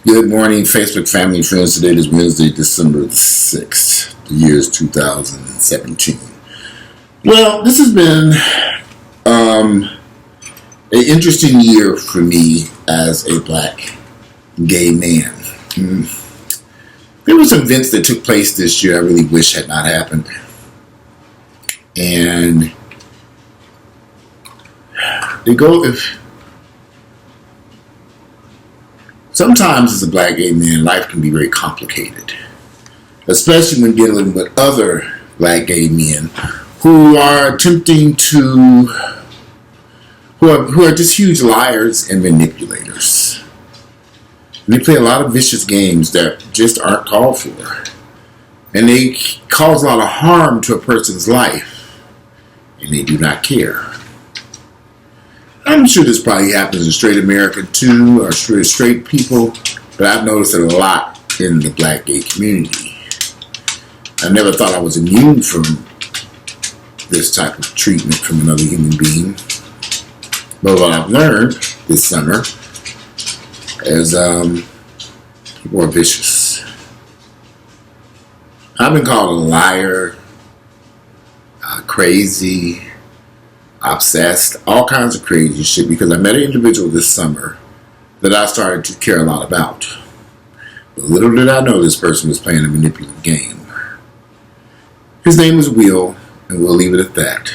Good morning, Facebook family and friends. Today is Wednesday, December the 6th. The year is 2017. Well, this has been an interesting year for me as a black gay man. There were some events that took place this year I really wish had not happened. And they go if sometimes as a black gay man, life can be very complicated, especially when dealing with other black gay men who are attempting to, who are just huge liars and manipulators. And they play a lot of vicious games that just aren't called for. And they cause a lot of harm to a person's life, and they do not care. I'm sure this probably happens in straight America too, or straight people, but I've noticed it a lot in the black gay community. I never thought I was immune from this type of treatment from another human being. But what I've learned this summer is people are vicious. I've been called a liar, crazy, obsessed, all kinds of crazy shit because I met an individual this summer that I started to care a lot about. But little did I know this person was playing a manipulative game. His name is Will, and we'll leave it at that.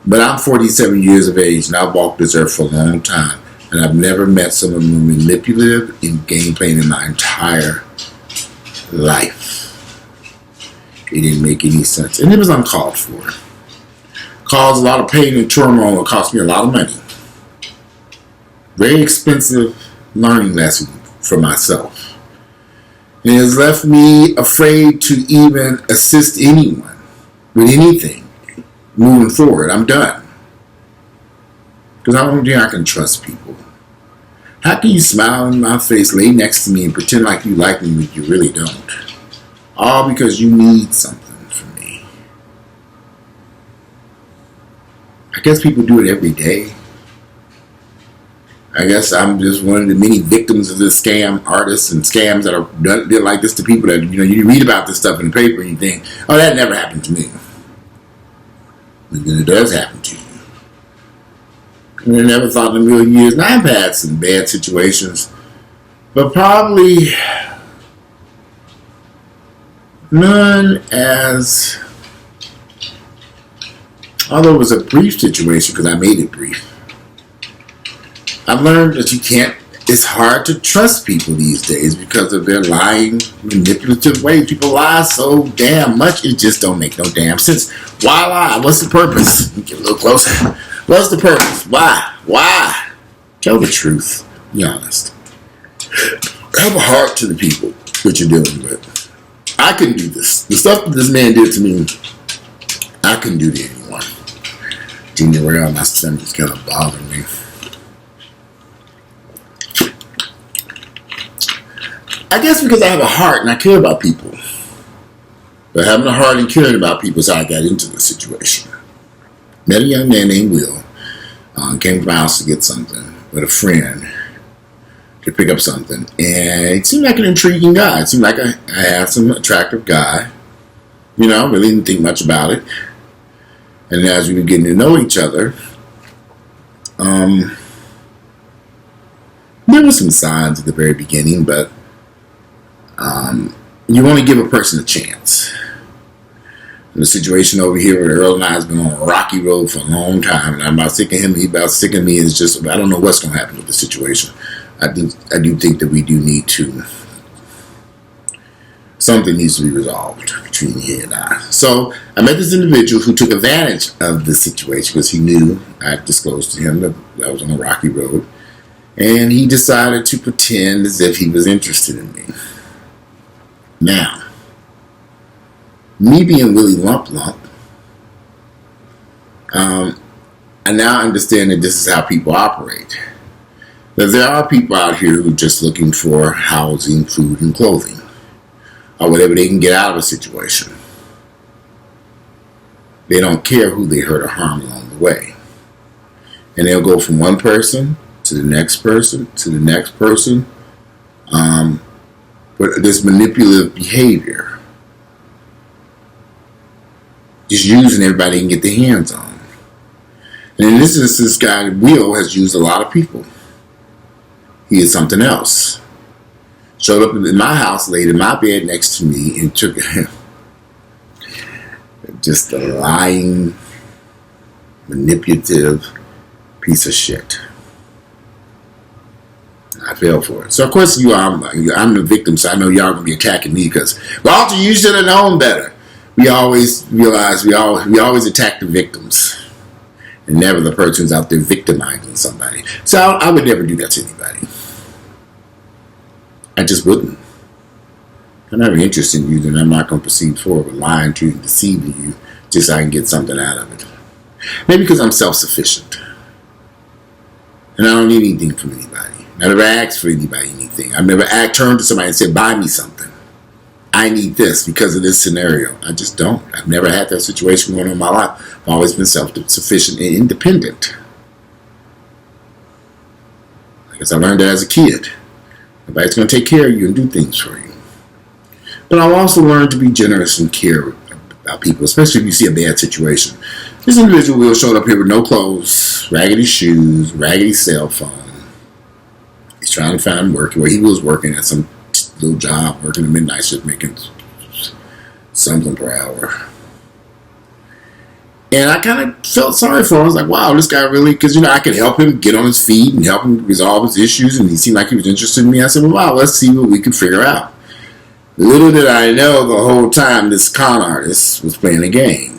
But I'm 47 years of age, and I've walked this earth for a long time, and I've never met someone more manipulative in game playing in my entire life. It didn't make any sense, and it was uncalled for. Caused a lot of pain and turmoil. It cost me a lot of money. Very expensive learning lesson for myself. And it has left me afraid to even assist anyone with anything moving forward. I'm done. Because I don't think I can trust people. How can you smile in my face, lay next to me, and pretend like you like me when you really don't? All because you need something. I guess people do it every day. I guess I'm just one of the many victims of this scam artists and scams that are done like this to people that, you read about this stuff in the paper and you think, oh, that never happened to me. And then it does happen to you. And I never thought in a million years. Now, I've had some bad situations, but probably none as... Although it was a brief situation because I made it brief. I've learned that it's hard to trust people these days because of their lying, manipulative ways. People lie so damn much, it just don't make no damn sense. Why lie? What's the purpose? Let me get a little closer. What's the purpose? Why? Why? Tell the truth. Be honest. Have a heart to the people that you're dealing with. I couldn't do this. The stuff that this man did to me, I couldn't do to anyone. Junior around my stomach is kind of bothering me. I guess because I have a heart and I care about people. But having a heart and caring about people is how I got into this situation. Met a young man named Will. Came to my house to get something with a friend to pick up something. And it seemed like an intriguing guy. It seemed like a handsome, attractive guy. Really didn't think much about it. And as we were getting to know each other, there were some signs at the very beginning, but you want to give a person a chance. And the situation over here with Earl and I has been on a rocky road for a long time, and I'm about sick of him, he's about sick of me. It's just, I don't know what's going to happen with the situation. I do think that we do need to, something needs to be resolved between he and I. So I met this individual who took advantage of the situation because he knew I disclosed to him that I was on a rocky road. And he decided to pretend as if he was interested in me. Now, me being Willie Lump Lump, I now understand that this is how people operate. That there are people out here who are just looking for housing, food, and clothing, or whatever they can get out of a situation. They don't care who they hurt or harm along the way. And they'll go from one person to the next person to the next person But this manipulative behavior, just using everybody and get their hands on. And in this instance, this guy, Will, has used a lot of people. He is something else. Showed up in my house, laid in my bed next to me, and took just a lying, manipulative piece of shit. I fell for it. So of course I'm the victim, so I know y'all gonna be attacking me because Walter, you should have known better. We always realize we always attack the victims and never the person who's out there victimizing somebody. So I would never do that to anybody. I just wouldn't. I'm not interested in you, then I'm not gonna proceed forward with lying to you and deceiving you just so I can get something out of it. Maybe because I'm self-sufficient and I don't need anything from anybody. I never asked for anybody anything. I've never turned to somebody and said, buy me something. I need this because of this scenario. I just don't. I've never had that situation going on in my life. I've always been self-sufficient and independent. I guess I learned that as a kid. Nobody's going to take care of you and do things for you. But I've also learned to be generous and care about people, especially if you see a bad situation. This individual will showed up here with no clothes, raggedy shoes, raggedy cell phone. He's trying to find work where he was working at some little job, working a midnight shift, making something per hour. And I kind of felt sorry for him. I was like, wow, this guy really, because, I could help him get on his feet and help him resolve his issues. And he seemed like he was interested in me. I said, well, wow, let's see what we can figure out. Little did I know the whole time this con artist was playing a game.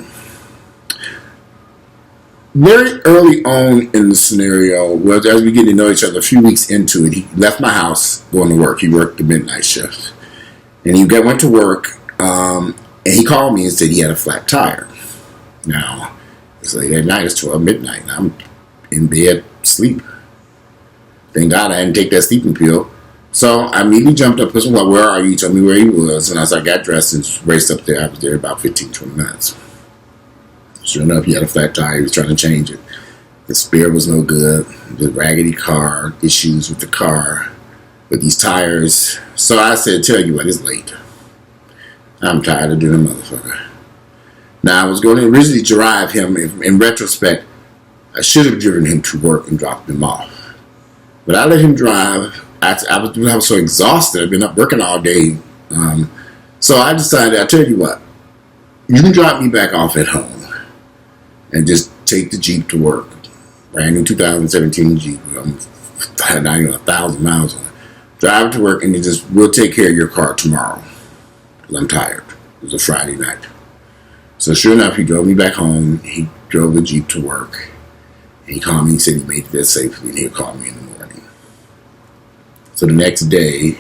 Very early on in the scenario, as we get to know each other, a few weeks into it, he left my house going to work. He worked the midnight shift. And he went to work, and he called me and said he had a flat tire. Now, it's late at night, it's 12 midnight, and I'm in bed, asleep. Thank God I didn't take that sleeping pill. So I immediately jumped up, said, well, where are you? He told me where he was, and as I got dressed and raced up there, I was there about 15, 20 minutes. Sure enough, he had a flat tire. He was trying to change it. The spare was no good. The raggedy car, issues with the car, with these tires. So I said, tell you what, it's late. I'm tired of doing a motherfucker. Now, I was going to originally drive him. In retrospect, I should have driven him to work and dropped him off. But I let him drive. I was so exhausted. I've been up working all day. So I decided, I'll tell you what, you can drop me back off at home and just take the Jeep to work. Brand new 2017 Jeep. Not even 1,000 miles on it. Drive to work and we'll take care of your car tomorrow. Because I'm tired. It was a Friday night. So sure enough, he drove me back home. He drove the Jeep to work. And he called me and said he made it there safely and he'll call me in the morning. So the next day,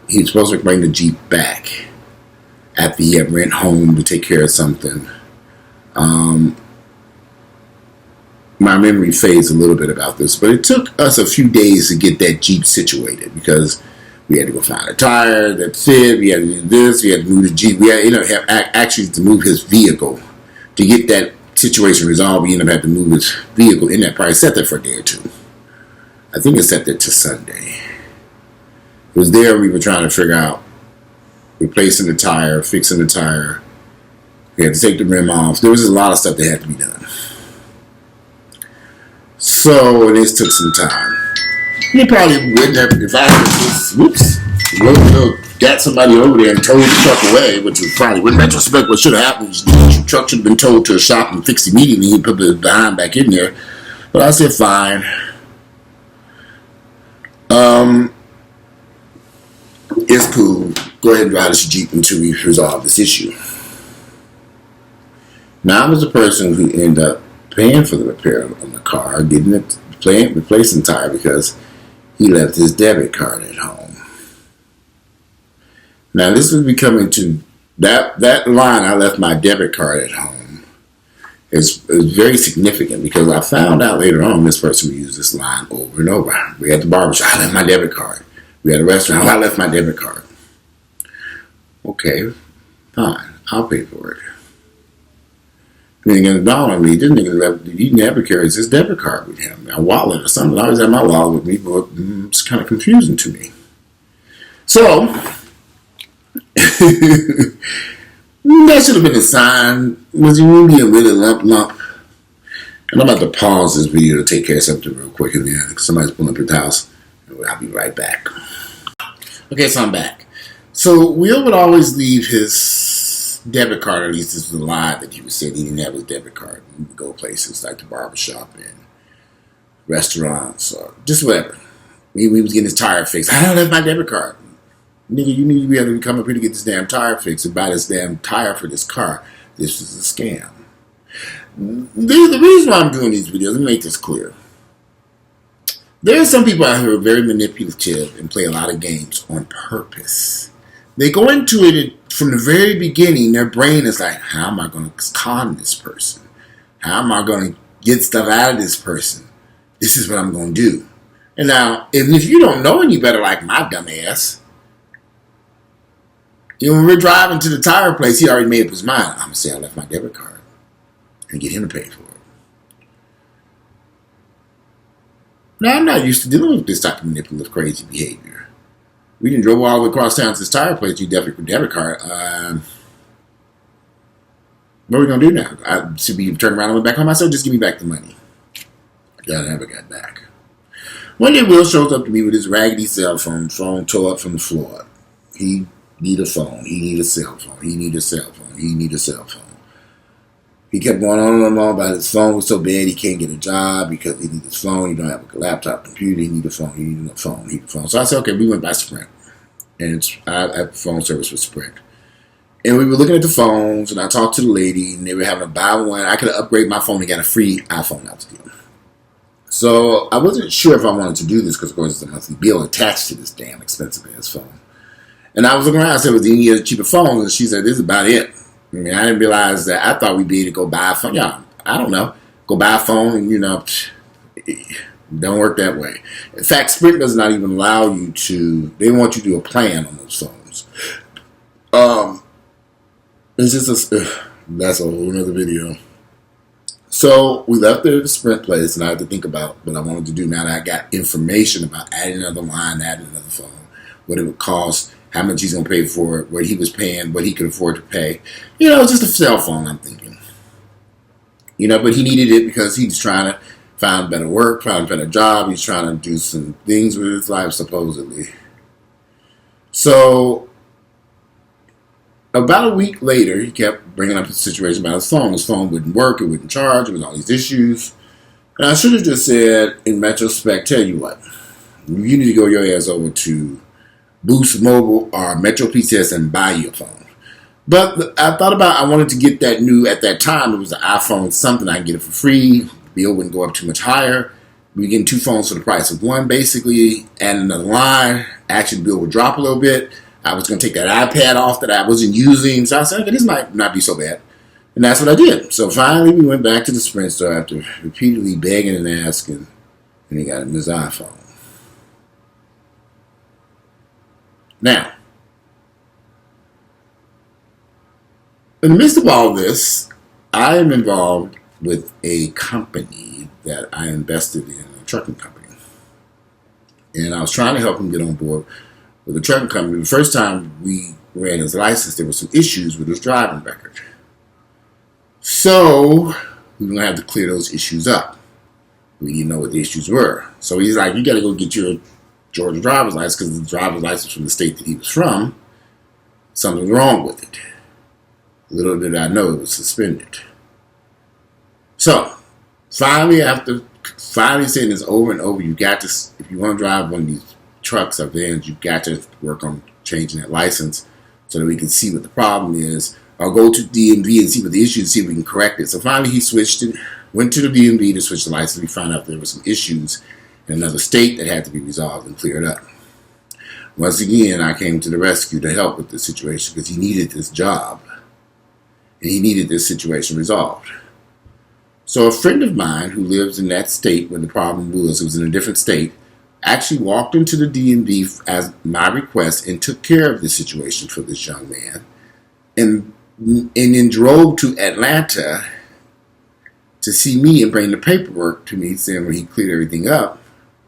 he was supposed to bring the Jeep back after he had went home to take care of something. My memory fades a little bit about this, but it took us a few days to get that Jeep situated because we had to go find a tire that fit. We had to do this. We had to move the Jeep. We had have actually to move his vehicle to get that situation resolved. We ended up having to move his vehicle in that probably sat there for a day or two. I think it sat there to Sunday. It was there we were trying to figure out replacing the tire, fixing the tire. We had to take the rim off. There was just a lot of stuff that had to be done. So, and this took some time. He probably wouldn't have, if I had just, got somebody over there and towed the truck away, which was probably, in retrospect, what should have happened was the truck should have been towed to a shop and fixed immediately. He put the behind back in there. But I said, fine. It's cool. Go ahead and drive this Jeep until we resolve this issue. Now I was the person who ended up paying for the repair on the car, getting it, replacing the tire because he left his debit card at home. Now this was becoming to that line. I left my debit card at home is very significant because I found out later on this person would use this line over and over. We had the barbershop. I left my debit card. We had a restaurant. I left my debit card. Okay, fine. I'll pay for it. Then it dawned on me, this nigga left, he never carries his debit card with him. A wallet or something. I always have my wallet with me, but it's kind of confusing to me. So, that should have been a sign. Was he really a really lump? And I'm about to pause this video to take care of something real quick, and then somebody's pulling up at the house. I'll be right back. Okay, so I'm back. So Will would always leave his debit card, or at least this was a lie that he was saying he didn't have his debit card. He would go places like the barbershop and restaurants or just whatever. He was getting his tire fixed. I don't have my debit card. Nigga, you need to be able to come up here to get this damn tire fixed and buy this damn tire for this car. This is a scam. The reason why I'm doing these videos, let me make this clear. There are some people out here who are very manipulative and play a lot of games on purpose. They go into it from the very beginning, their brain is like, how am I going to con this person? How am I going to get stuff out of this person? This is what I'm going to do. And now, if you don't know any better like my dumb ass, when we're driving to the tire place, he already made up his mind. I'm going to say I left my debit card and get him to pay for it. Now, I'm not used to dealing with this type of manipulative, crazy behavior. We didn't drove all the way across town to this tire place, you debit card. What are we going to do now? Should we turn around and went back home? I said, just give me back the money. I never got back. One day, Will shows up to me with his raggedy cell phone tore up from the floor. He need a phone. He need a cell phone. He need a cell phone. He need a cell phone. He kept going on and on about his phone was so bad he can't get a job because he needs his phone. He don't have a laptop, computer. He need a phone. He need a phone. He need a phone. So I said, okay, we went by Sprint. And I have phone service with Sprint. And we were looking at the phones, and I talked to the lady, and they were having a buy one. I could have upgraded my phone and got a free iPhone out the deal. So I wasn't sure if I wanted to do this because, of course, it's a monthly bill attached to this damn expensive ass phone. And I was looking around. I said, was there any other cheaper phones? And she said, this is about it. I mean, I didn't realize that. I thought we'd be able to go buy a phone. Yeah, I don't know. Go buy a phone and, it don't work that way. In fact, Sprint does not even allow you to, they want you to do a plan on those phones. It's just that's a whole other video. So we left there at the Sprint place, and I had to think about what I wanted to do now that I got information about adding another line, adding another phone, what it would cost, how much he's going to pay for it, what he was paying, what he could afford to pay. Just a cell phone, I'm thinking. But he needed it because he was trying to find better work, find a better job. He's trying to do some things with his life, supposedly. So about a week later, he kept bringing up the situation about his phone. His phone wouldn't work. It wouldn't charge. There was all these issues. And I should have just said, in retrospect, tell you what. You need to go your ass over to Boost Mobile or Metro PCS and buy your phone. But I thought about, I wanted to get that new, at that time, it was an iPhone something. I could get it for free. The bill wouldn't go up too much higher. We were getting two phones for the price of one, basically, and another line. Actually, the bill would drop a little bit. I was going to take that iPad off that I wasn't using. So I said, okay, this might not be so bad. And that's what I did. So finally, we went back to the Sprint store after repeatedly begging and asking, and he got him his iPhone. Now, in the midst of all this, I am involved with a company that I invested in, a trucking company. And I was trying to help him get on board with the trucking company. The first time we ran his license, there were some issues with his driving record. So we were going to have to clear those issues up. We didn't know what the issues were. So he's like, you got to go get your Georgia driver's license because the driver's license from the state that he was from, something wrong with it. Little did I know it was suspended. So finally, after saying this over and over, you got to, if you want to drive one of these trucks or vans, you got to work on changing that license so that we can see what the problem is, or go to DMV and see what the issue is, see if we can correct it. So finally, he switched it, went to the DMV to switch the license. We found out there were some issues in another state that had to be resolved and cleared up. Once again, I came to the rescue to help with this situation because he needed this job and he needed this situation resolved. So a friend of mine who lives in that state where the problem was, it was in a different state, actually walked into the DMV as my request and took care of the situation for this young man, and then drove to Atlanta to see me and bring the paperwork to me, saying when he cleared everything up,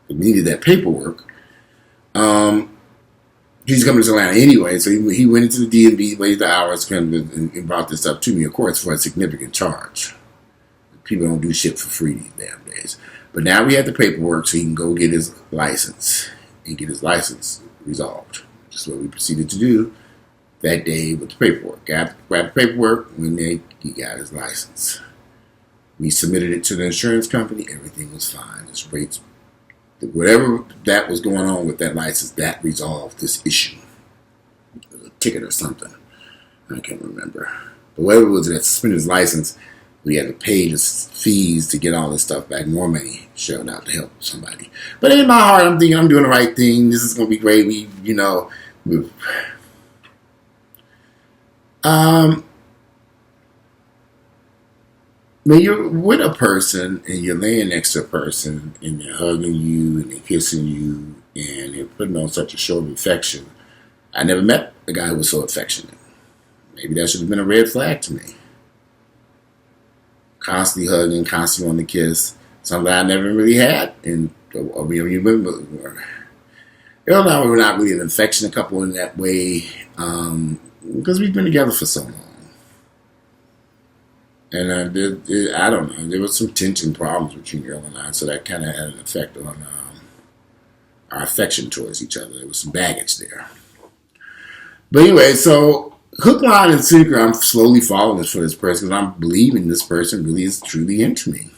we needed that paperwork. He's coming to Atlanta anyway, so he went into the DMV, waited the hours, and brought this up to me, of course, for a significant charge. People don't do shit for free these damn days. But now we have the paperwork, so he can go get his license and get his license resolved. Just what we proceeded to do that day with the paperwork. Grabbed the paperwork, when he got his license. We submitted it to the insurance company. Everything was fine. His rates, whatever that was going on with that license, that resolved this issue. A ticket or something. I can't remember. But whatever it was that suspended his license, we had to pay the fees to get all this stuff back. More money shelled out to help somebody. But in my heart, I'm thinking I'm doing the right thing. This is going to be great. When you're with a person and you're laying next to a person and they're hugging you and they're kissing you and they're putting on such a show of affection, I never met a guy who was so affectionate. Maybe that should have been a red flag to me. Constantly hugging, constantly on the kiss, something I never really had. And you remember, Earl and I were not really an affectionate couple in that way because we've been together for so long. And I don't know, there was some tension problems between Earl and I, so that kind of had an effect on our affection towards each other. There was some baggage there. But anyway, so hook, line, and sinker, I'm slowly following this for this person because I'm believing this person really is truly into me.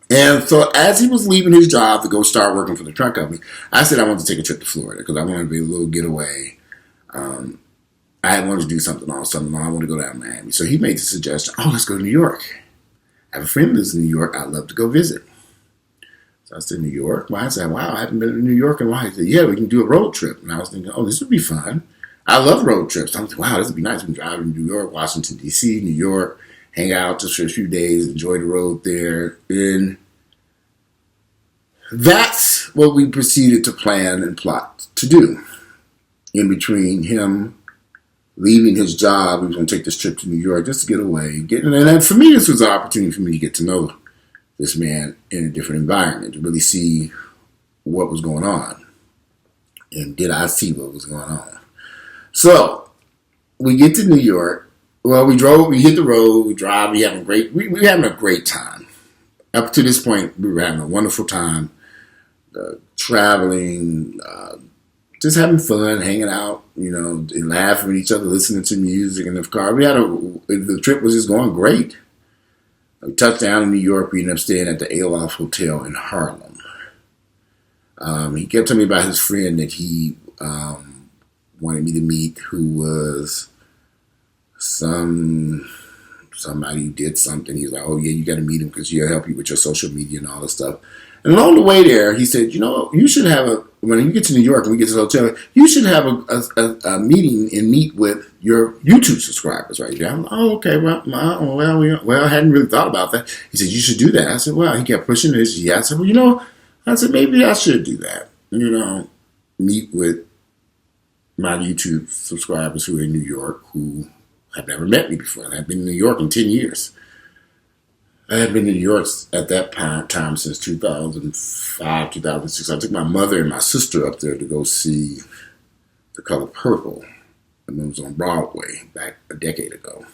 And so as he was leaving his job to go start working for the truck company, I said I wanted to take a trip to Florida because I wanted to be a little getaway. I wanted to do something all summer long. I wanted to go down to Miami. So he made the suggestion, let's go to New York. I have a friend who lives in New York. I'd love to go visit. So I said, New York? Well, I said, wow, I haven't been to New York in a while. He said, yeah, we can do a road trip. And I was thinking, this would be fun. I love road trips. I'm thinking, wow, this would be nice. We can drive to New York, Washington, D.C., New York, hang out just for a few days, enjoy the road there. And that's what we proceeded to plan and plot to do. In between him leaving his job, he was going to take this trip to New York just to get away. And for me, this was an opportunity for me to get to know this man in a different environment, to really see what was going on. And did I see what was going on? So, we get to New York. Well, we hit the road, we drive, we're having a great time. Up to this point, we were having a wonderful time, traveling, just having fun, hanging out, and laughing with each other, listening to music in the car. The trip was just going great. We touched down in New York. We ended up staying at the Aloft Hotel in Harlem. He kept telling me about his friend that he wanted me to meet, who was somebody who did something. He was like, oh yeah, you got to meet him because he'll help you with your social media and all this stuff. And along the way there, he said, you should have when you get to New York and we get to the hotel, you should have a meeting and meet with your YouTube subscribers right there. I'm like, okay, well, I hadn't really thought about that. He said, you should do that. I said, well, he kept pushing this. Yeah, I said, well, maybe I should do that. Meet with my YouTube subscribers who are in New York who have never met me before. I've been in New York in 10 years. I had been in New York at that time since 2005, 2006. I took my mother and my sister up there to go see The Color Purple. And it was on Broadway back a decade ago.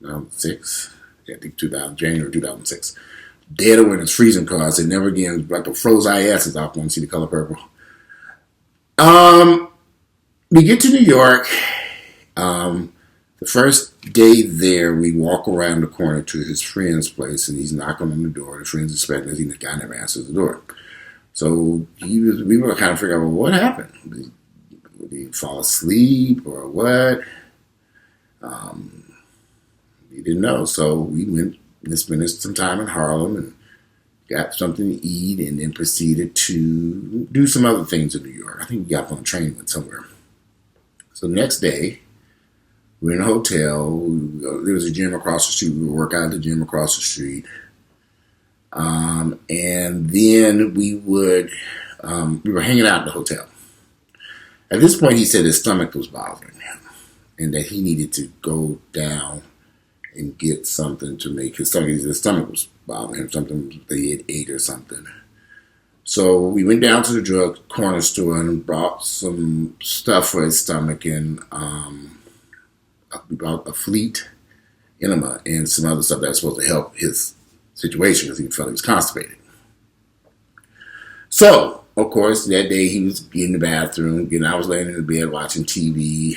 2006? Yeah, I think January 2006. Dead of winter, freezing cold. I said, never again. Like the froze IS is out going to see The Color Purple. We get to New York. The first day there, we walk around the corner to his friend's place, and he's knocking on the door. The friend's expecting us. The guy never answers the door. So we were kind of figuring out, well, what happened? Did he fall asleep or what? We didn't know. So we went and spent some time in Harlem and got something to eat, and then proceeded to do some other things in New York. I think we got on a train and went somewhere. So the next day, we're in a hotel. There was a gym across the street. We would work out at the gym across the street. And then we were hanging out in the hotel. At this point, he said his stomach was bothering him and that he needed to go down and get something to make his stomach was bothering him, something they had ate or something. So we went down to the drug corner store and bought some stuff for his stomach, and we bought a fleet enema and some other stuff that's supposed to help his situation because he felt he was constipated. So, of course, that day he was in the bathroom. I was laying in the bed watching TV,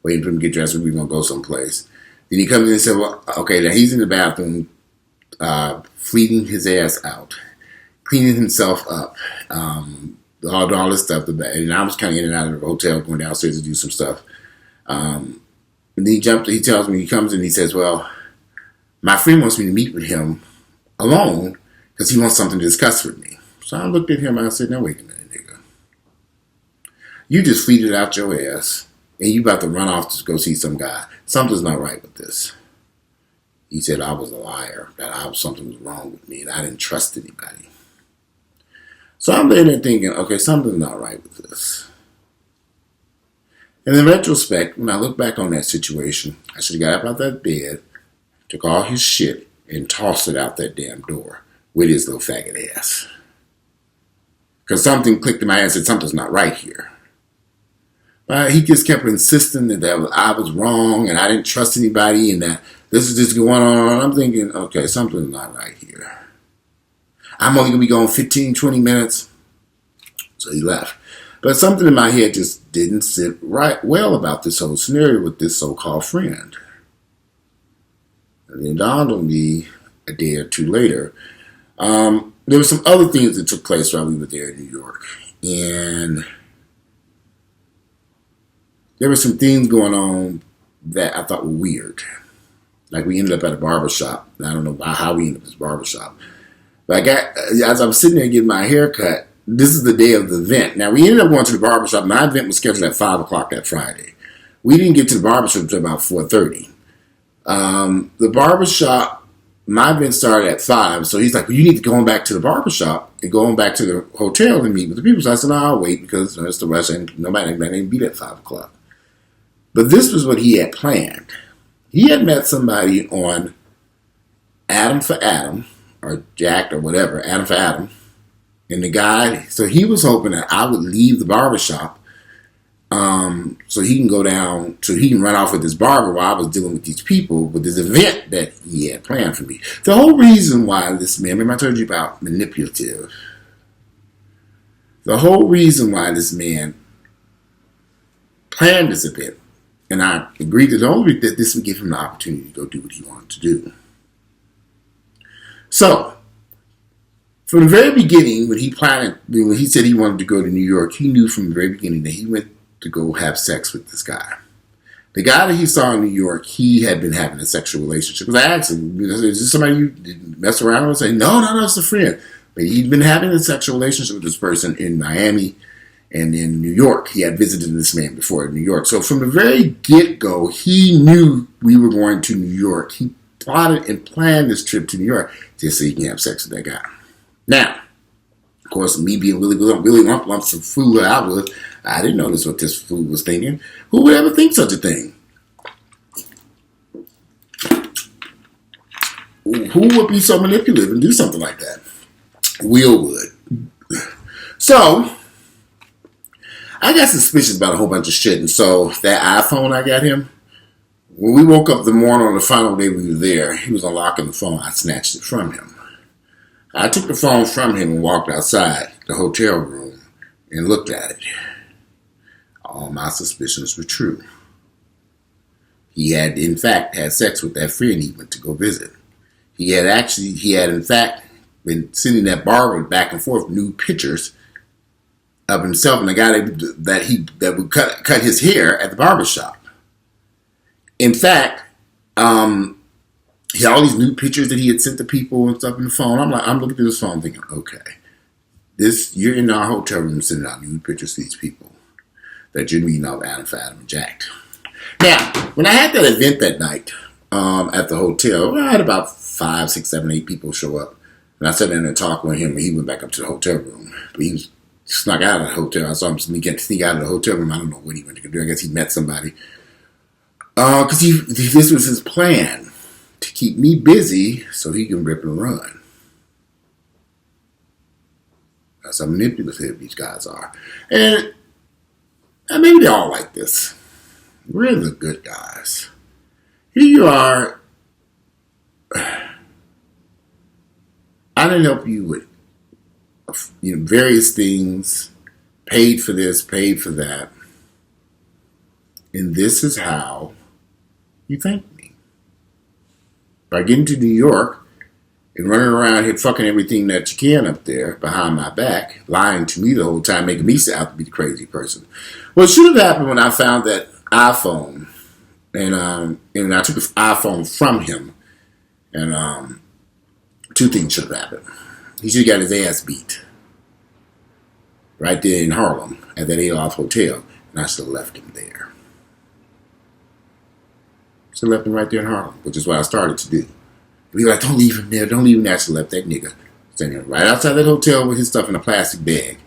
waiting for him to get dressed. We were going to go someplace. Then he comes in and said, well, okay, now he's in the bathroom, fleeting his ass out, cleaning himself up, all this stuff. And I was kind of in and out of the hotel, going downstairs to do some stuff. And then he tells me, he comes in and he says, well, my friend wants me to meet with him alone because he wants something to discuss with me. So I looked at him and I said, now wait a minute, nigga. You just fleeted out your ass and you about to run off to go see some guy. Something's not right with this. He said I was a liar, that something was wrong with me and I didn't trust anybody. So I'm there thinking, okay, something's not right with this. And in retrospect, when I look back on that situation, I should have got up out that bed, took all his shit, and tossed it out that damn door with his little faggot ass. Because something clicked in my head and said, something's not right here. But he just kept insisting that I was wrong and I didn't trust anybody and that this is just going on. I'm thinking, okay, something's not right here. I'm only going to be gone 15, 20 minutes. So he left. But something in my head just didn't sit right well about this whole scenario with this so-called friend. And then dawned on me a day or two later. There were some other things that took place while we were there in New York. And there were some things going on that I thought were weird. Like we ended up at a barbershop. I don't know how we ended up at this barbershop. But as I was sitting there getting my hair cut, this is the day of the event. Now, we ended up going to the barbershop. My event was scheduled at 5 o'clock that Friday. We didn't get to the barbershop until about 4:30. The barbershop, my event started at 5. So he's like, well, you need to go on back to the barbershop and go on back to the hotel and meet with the people. So I said, no, I'll wait because it's the rush and nobody ain't be at 5 o'clock. But this was what he had planned. He had met somebody on Adam for Adam, or Jack or whatever, Adam for Adam. And the guy, so he was hoping that I would leave the barbershop so he can go down, so he can run off with his barber while I was dealing with these people with this event that he had planned for me. The whole reason why this man, remember I told you about manipulative. The whole reason why this man planned this event, and I agreed that this would give him the opportunity to go do what he wanted to do. So, from the very beginning, when he said he wanted to go to New York, he knew from the very beginning that he went to go have sex with this guy. The guy that he saw in New York, he had been having a sexual relationship. Because I asked him, is this somebody you mess around with? Say, no, it's a friend. But he'd been having a sexual relationship with this person in Miami and in New York. He had visited this man before in New York. So from the very get-go, he knew we were going to New York. He plotted and planned this trip to New York just so he can have sex with that guy. Now, of course, me being really lumps of fool that I was, I didn't notice what this fool was thinking. Who would ever think such a thing? Who would be so manipulative and do something like that? Will would. So, I got suspicious about a whole bunch of shit. And so, that iPhone I got him, when we woke up the morning on the final day we were there, he was unlocking the phone. I snatched it from him. I took the phone from him and walked outside the hotel room and looked at it. All my suspicions were true. He had, in fact, had sex with that friend he went to go visit. He had, in fact, been sending that barber back and forth nude pictures of himself and the guy that would cut his hair at the barbershop. In fact, he had all these nude pictures that he had sent to people and stuff in the phone. I'm looking through this phone thinking, okay, you're in our hotel room sending out nude pictures to these people that you're meeting up Adam for Adam and Jack. Now, when I had that event that night at the hotel, I had about 5, 6, 7, 8 people show up. And I sat down and talked with him, and he went back up to the hotel room. But he was snuck out of the hotel. I saw him sneak out of the hotel room. I don't know what he went to do. I guess he met somebody. Because this was his plan, to keep me busy so he can rip and run. That's how manipulative these guys are. And maybe they all like this. We're the good guys. Here you are. I didn't help you with various things. Paid for this, paid for that. And this is how you thank me. By getting to New York and running around here fucking everything that you can up there behind my back, lying to me the whole time, making me out to be the crazy person. Well, it should have happened when I found that iPhone. And I took the iPhone from him. And two things should have happened. He should have got his ass beat. Right there in Harlem at that Adolph Hotel. And I should have left him there. Should have left him right there in Harlem, which is what I started to do. We were like, don't leave him there. Don't leave him there. I should have left that nigga standing right outside that hotel with his stuff in a plastic bag.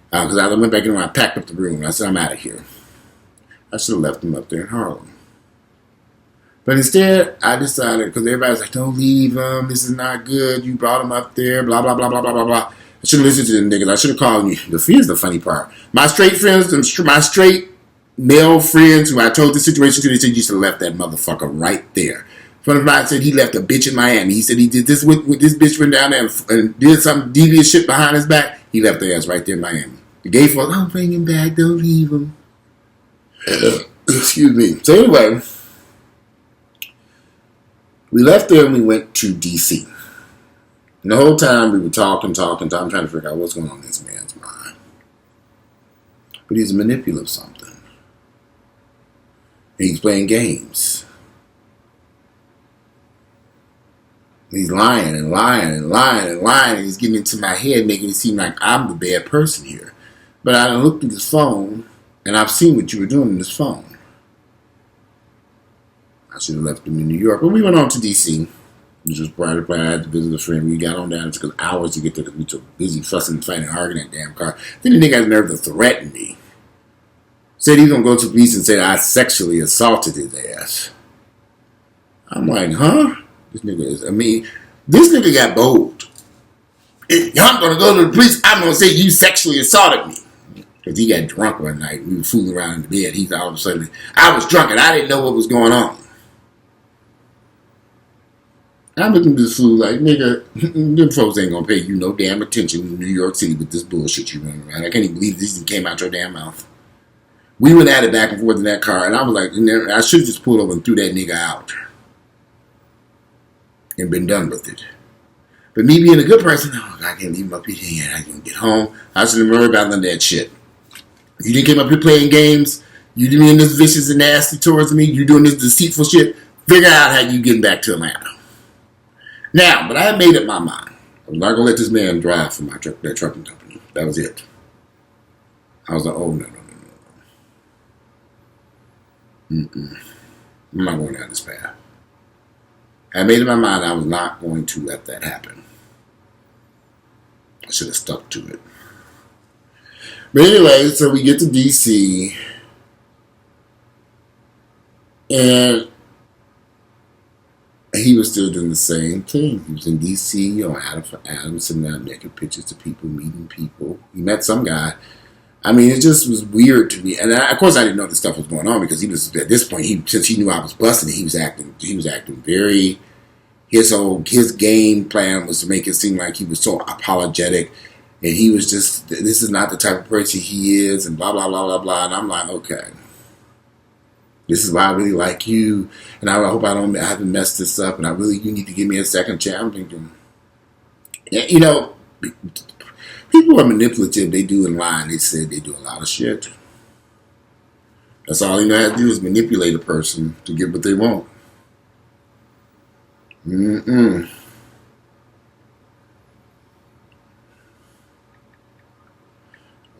Because I went back in and I packed up the room. And I said, I'm out of here. I should have left him up there in Harlem. But instead, I decided, because everybody's like, don't leave him. This is not good. You brought him up there. Blah, blah, blah, blah, blah, blah, blah. I should have listened to them niggas. I should have called you. Here's the funny part. My straight friends, my straight male friends who I told the situation to, they said, you should have left that motherfucker right there. One of mine said he left a bitch in Miami. He said he did this with this bitch went down there and did some devious shit behind his back. He left their ass right there in Miami. The gay folks, oh, bring him back. Don't leave him. Excuse me. So anyway, we left there and we went to D.C. And the whole time we were talking, trying to figure out what's going on in this man's mind. But he's manipulative something. And he's playing games. And he's lying and lying and lying and lying. And he's getting into my head, making it seem like I'm the bad person here. But I looked at his phone, and I've seen what you were doing in this phone. I should have left him in New York. But we went on to D.C., which was prior to I had to visit a friend. We got on down. It took us hours to get there because we were busy fussing, fighting, arguing that damn car. Then the nigga had the nerve to threaten me. Said he's going to go to the police and say I sexually assaulted his ass. I'm like, huh? This nigga got bold. I'm going to go to the police. I'm going to say you sexually assaulted me. Because he got drunk one night. We were fooling around in the bed. He thought all of a sudden, I was drunk and I didn't know what was going on. I'm looking at this fool like, nigga, them folks ain't gonna pay you no damn attention in New York City with this bullshit you running around. I can't even believe this came out your damn mouth. We went at it back and forth in that car, and I was like, I should have just pulled over and threw that nigga out and been done with it. But me being a good person, oh, I can't leave him up here. I can get home. I shouldn't worry about none of that shit. You didn't come up here playing games. You didn't being this vicious and nasty towards me. You doing this deceitful shit. Figure out how you getting back to Atlanta. Now, but I had made up my mind. I was not going to let this man drive for that trucking company. That was it. I was like, oh, no. I'm not going down this path. I made up my mind I was not going to let that happen. I should have stuck to it. But anyway, so we get to D.C. And he was still doing the same thing. He was in D.C. on Adam for Adam, sending out naked pictures to people, meeting people. He met some guy. I mean, it just was weird to me. And of course, I didn't know this stuff was going on because he was, at this point, since he knew I was busting it, he was acting very, his game plan was to make it seem like he was so apologetic. And he was just, this is not the type of person he is, and blah, blah, blah, blah, blah. And I'm like, okay. This is why I really like you, and I hope I haven't messed this up, and you need to give me a second chance. I'm thinking, you know, people are manipulative. They do in line. They say they do a lot of shit. That's all you know how to do is manipulate a person to get what they want.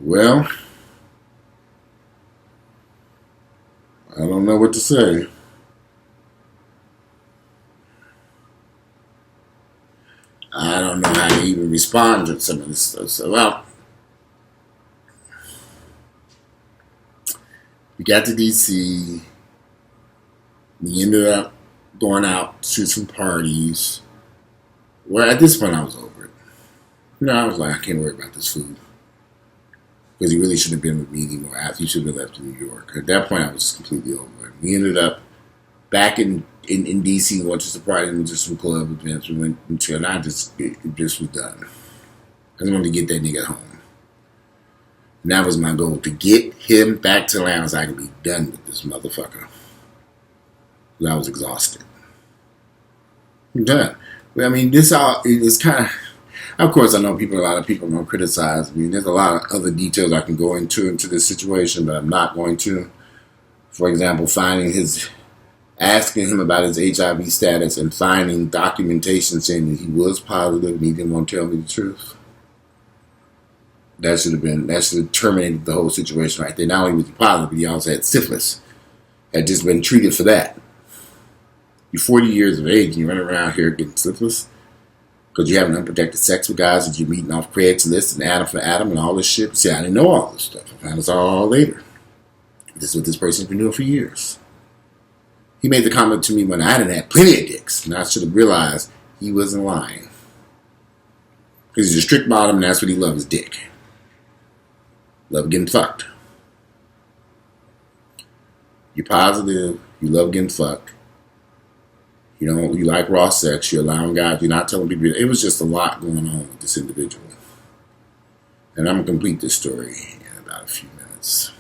Well, I don't know what to say. I don't know how to even respond to some of this stuff. So, well, we got to D.C. We ended up going out to some parties. Well, at this point, I was over it. I was like, I can't worry about this food. Because he really shouldn't have been with me anymore after he should have left to New York. At that point, I was completely over it. We ended up back in D.C., went to some party, and just some club events. We went into, and it just was done. I just wanted to get that nigga home. And that was my goal, to get him back to Atlanta so I could be done with this motherfucker. I was exhausted. I'm done. But, I mean, this all is kind of course, I know a lot of people are going to criticize me. There's a lot of other details I can go into this situation, but I'm not going to. For example, asking him about his HIV status and finding documentation saying that he was positive and he didn't want to tell me the truth. That should have terminated the whole situation right there. Not only was he positive, but he also had syphilis. Had just been treated for that. You're 40 years of age and you run around here getting syphilis because you having unprotected sex with guys that you're meeting off Craigslist and Adam for Adam and all this shit. See, I didn't know all this stuff. I found this all later. This is what this person's been doing for years. He made the comment to me when I didn't have plenty of dicks, and I should have realized he wasn't lying. Because he's a strict bottom, and that's what he loves, is dick. Love getting fucked. You're positive. You love getting fucked. You like raw sex. You're allowing guys. You're not telling people. It was just a lot going on with this individual. And I'm going to complete this story in about a few minutes.